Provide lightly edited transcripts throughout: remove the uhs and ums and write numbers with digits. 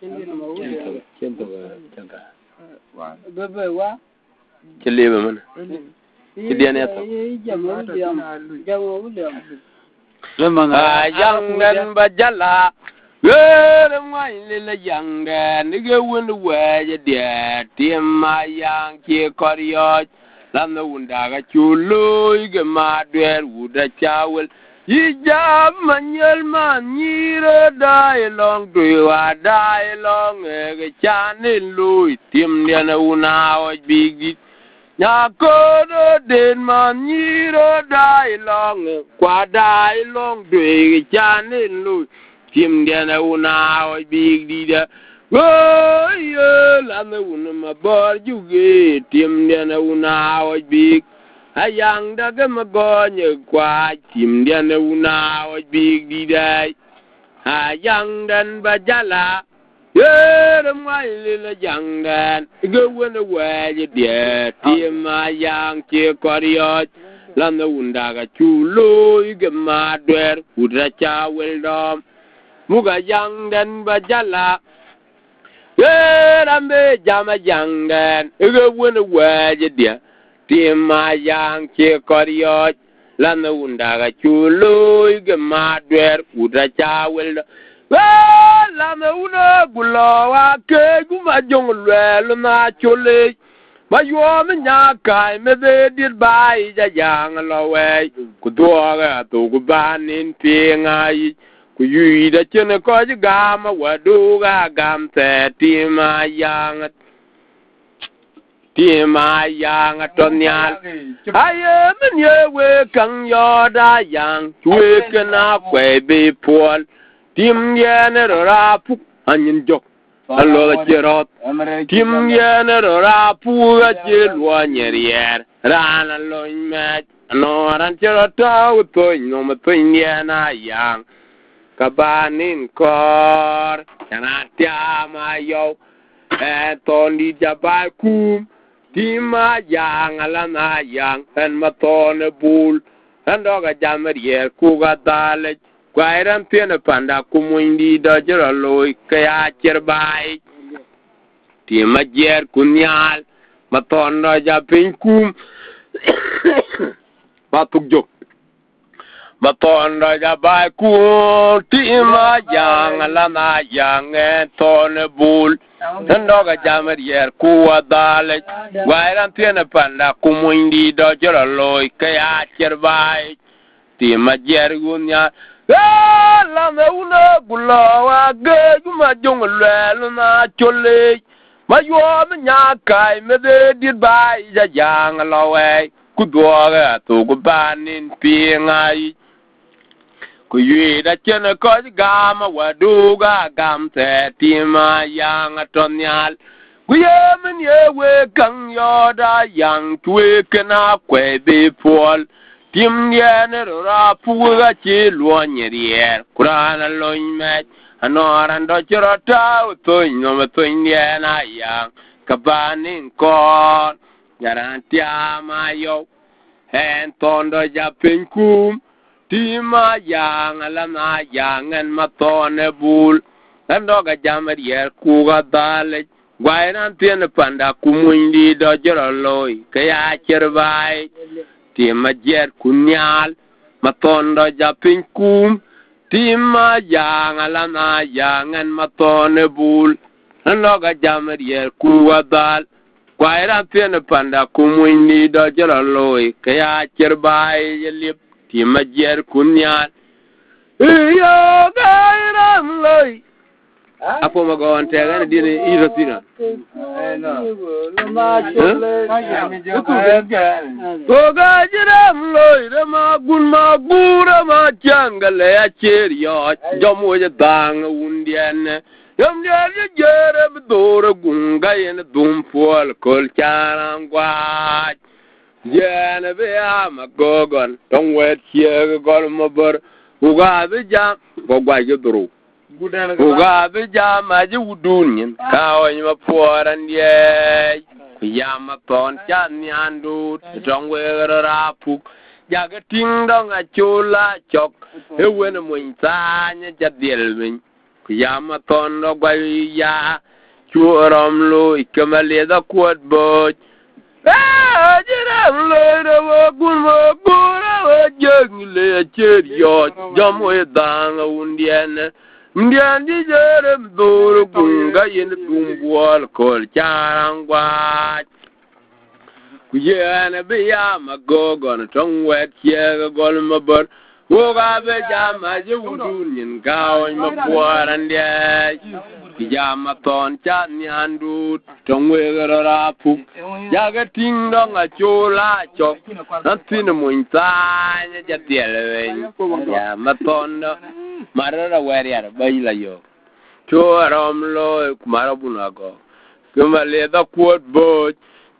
Trên tàu chẳng cả. Bebe Trên lê mà mình. Trên điện này tàu. Yang dan bajala. Gơ ngoài lê yang dan. Nige wundu waje dia. Tiêm ma yang kia korioj. Làm nó wunda ga chulo. Ige ma duer wuda chawel. Yijab manyel man nyira dai long tuwa dai long ege chanin lui tim niana una oj bigi nyakodo den man nyira dai long kwa dai long tuwa chanin lui tim niana una oj bigi da goyo lana una mabor juge tim niana una oj bigi ayang daga magonye kwa tim dia na una o big di dai ayang dan bajala yer mai le yang dan go wona wa je dia tim ayang che korio lam na unda ga chulo ge ma der udra cha wel dom muga yang dan bajala yer ambe jama yang dan go wona wa je dia Tim yang che korioj lana unda ga chulo ge ma der udra chawel lana una gulo wa ke guma jong lwel na chole ma yo me nya kai me be dir bai ja yang lo we ku do ga to ku banin pi ngai ku yi da chen ko ga ma wa do ga gam te tim yang Tima yang atonyal aye men ye we kang yo da yang we kana kwe be pol tim ye ne ra pu anyin jok allo la jerot tim ye ne ra pu ga je lo nyerier ran allo me no ran jerot to no me to ye na yang kabanin kor yana tiama yo tondi jabal kum Tima yang alana yang en matone bul en doga jamer yer kuga dale kwairan tiene panda kumuindi do jero loy kaya cherbai Tima yer kunyal matondo japin kum batuk jok matondo jabai kum Tima yang alana yang en tone bul Tendoga jamer yer kuwa dale Wairan tiene panda kumuindi do jero loy kaya cherbai Tima jer gunya Lame una gulawa ge Juma jong lwelu na chole Ma yuwa me nyakai me de dirbai ja jang lawe Kudwaga to gubanin pi ngai Ku yui da chene koj gama waduga gam te tima yang atonyal Ku yemen yewe kang yoda yang tuwe kena kwe be pol Tim yene ra puga chi luo nyerier Kurana loin mech anoran do chiro tau toy no me toy yena yang Kabanin kon Yaran tiama yo En tondo japin kum Tima yang alana yang en matone bul Endoga jamer yer kuga dale Gwairan tiene panda kumuindi do jero loy Kaya cherbai Tima jer kunyal Matondo japin kum Tima yang alana yang en matone bul Endoga jamer yer kuga dale Gwairan tiene panda kumuindi do jero loy Kaya cherbai yelip Tima jer kunyan Iyo gairam loy Apo magawan tegane dine irasina Oga jiram loy Rama gun magura ma changale ya cherio Jomo je dang undien Yom jer jere bidore gunga yen dumpol kol charangwaj Jene be ama gogon Tong wet kiege gol mabar Uga be jam Gogwa yudru Uga be jam aji udunyin Kao nyima poran ye Yama ton chan nyandu Tong wegara rapuk Jaga ting dong a chula chok Ewen mwintanya jadil min Yama tondo gwai ya churam lo ikamale da kwat boj jiram lo da wagun wagura wajang le cherio jamo edanga undian ndian di jerem duru gunga yin tumbual kol charangwa kuyana biya magogon tong wet kiega gol mabor woga be jama je wudun gawo mapuaran de kijama ton chan ni andu tong wegara rapu jaga ting dong a chola chok natin muinta nya jatiele ya maton marara wariar bayla yo choram lo kumarabuna go kumale da kwot bo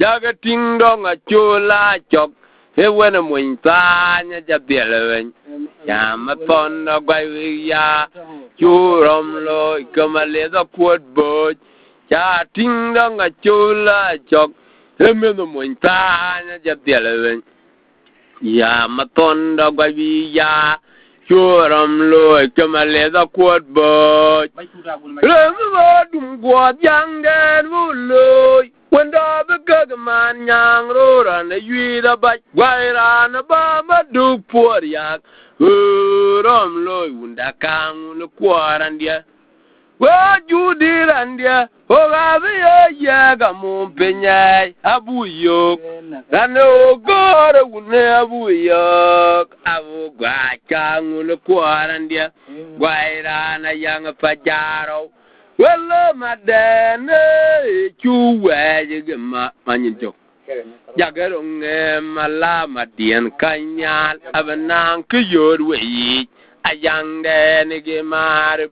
jaga ting dong a chola chok he wena muinta nya jatiele ya maton gwai ya churom lo kamale da kwot bo ja ting dong a chola chok he meno muinta nya jatiele ya maton gwai ya churom lo kamale da kwot bo remba dum kwot yangen vulo wanda bega man yang rora na yuida ba gwaira na ba madu por yak rom lo wunda kang no kwarandia wa judirandia o ga ya ga mum penyai abuyo dano gore wune abuyo abu gwa kang no kwarandia gwaira na yang pajaro wala madane chuwe jigma manyinto jagarong mala madian kanyal abanang kuyor we ayang de gemar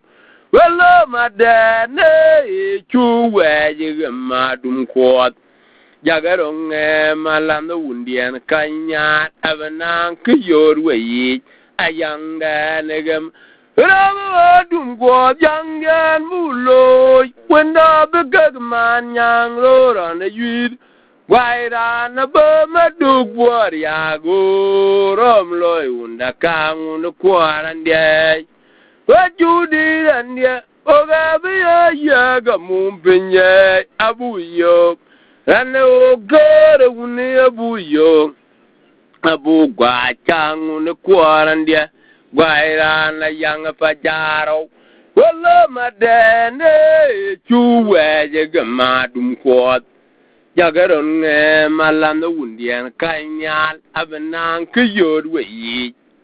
wala madane chuwe jigma dum kwat jagarong malando undian kanyal abanang kuyor we ayang de gem Ramadum go jangan muloy wenda begag man yang loran yid waira na ba madug war ya go rom loy unda kang no kwaran de wajudi andia oga be ya ga mum penye abuyo ane ogare uni abuyo abu gwa kang no kwaran de gwaira na yang pajaro wala madene chuwe jegma dum kwot jagaron malando undian kanyal abanang kuyod we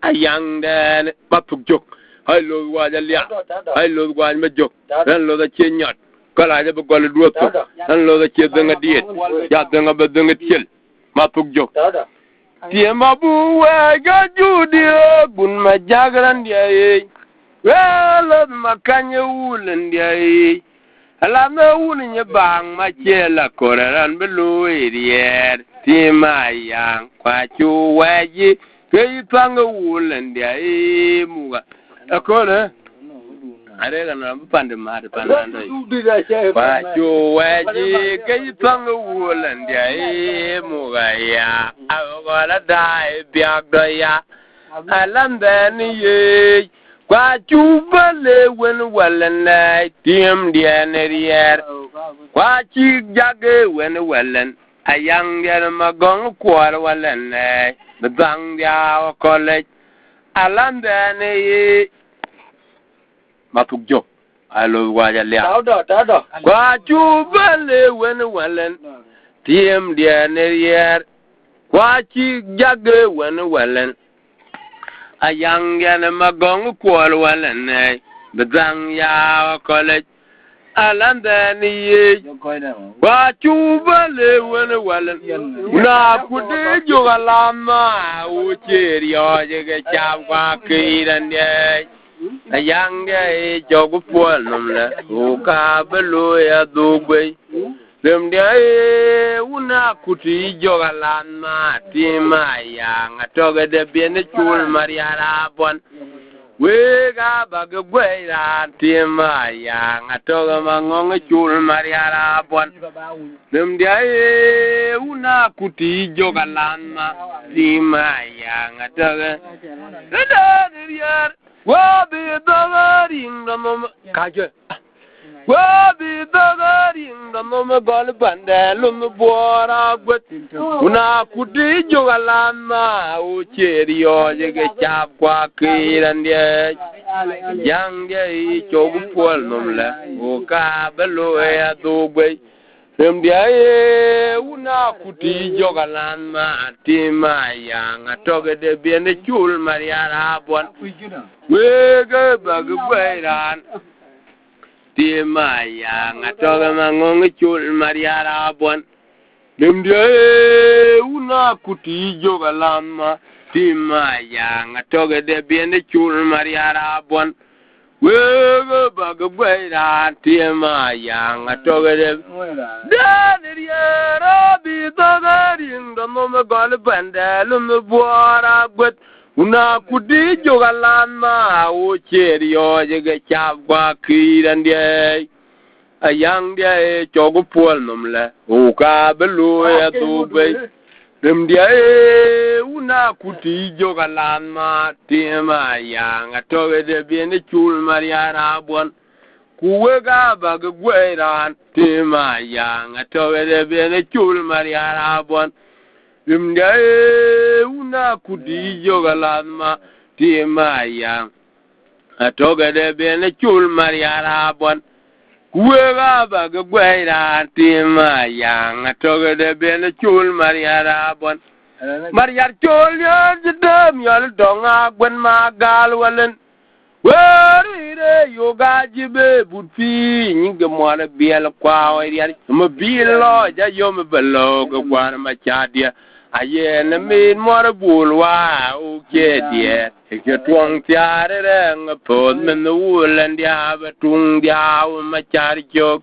ayang den patuk jok hello wajalia hello gwan majok hello da chenyat kala je begol duoto hello da chedanga diet ya danga bedanga chel matuk jok tiema buwe ga judio gun majagran dia wala makanye wulen dia alama wulin ye bang ma chela koran belu irier tiema yang kwa chuweji ke tanga wulen dia muga akole are kana pande mar pande kwa chuweji ke tanga wulen dia muga ya awala dai biak do ya alamdani ye kwa chubale wen walen tim dienerier kwa chi jage wen walen ayang der magong kwar walen bedang dia college alamdani matukjo alo wajalia kwa chubale wen walen tim dienerier kwa chi jage wen walen ayang yana magong kwal walan bedang ya college alanda ni wa chubale walan na kude jogalama o cherio je cham kwa kiran ye ayang ye jogu pol nomla o ka belo ya dogwe dem dia una kuti jogalan ma tima ya ngatoga de bene chul mariara bon we ga bagweira tima ya ngatoga mangong chul mariara bon dem dia una kuti jogalan ma tima ya ngatoga da dia wa bi da ring da no ka je wa bi da ring da no ma gol bande lum bora gut una kudi jogalama o cherio je ge chap kwa kiran de yang de chogu pol nom la o ka belo ya do gwe sem dia una kudi jogalama tima yang atoge de bien chul mariara bon we ge bag bairan tima yang atoge mangong chul mariara bon dem dia una kudi jogalama tima yang atoge de bien chul mariara bon we ge bag bairan tima yang atoge de Rabi Dagarin, the Noma Golbandalum, Bora, but Una Kudi Jogalama, O Cherio, Jagachava, Kid and Day, a young day, Chogopol Numla, Oka Beloya, Dubay, Them Day, Una Kuti Jogalama, Tima, young, a toga de Bienichul Mariana Bon. Kuwega bagweran tima yang atowe de bene chul mariara bon imde una kudi jogalanma tima yang atowe de bene chul mariara bon kuwega bagweran tima yang atowe de bene chul mariara bon mariar chul yo jidam yal donga gwen magal walen Where yoga jibe buti nyinga mwana biela kwa wari ma bilo ja yom belo go kwana machadia aye na min mwana bulwa o ke die ke twang tiare reng pod men wulen dia batung dia machari jok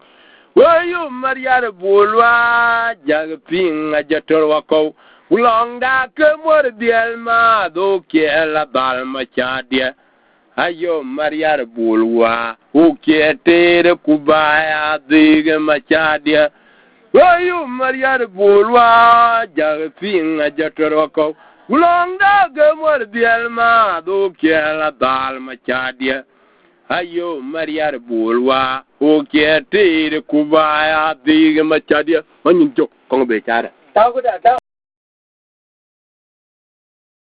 wayo mariar bulwa ja pinga jatorwa ko ulong da ke mor biel ma do ke la dal machadia Ayo Mariar Bulwa, who tere kubaya dig machadia. Ayo Mariar Bulwa, Jagfing a jatoroko. Long dog more bielma, do kill dal machadia. Ayo Mariar Bulwa, who tere kubaya dig machadia. On you joke, come be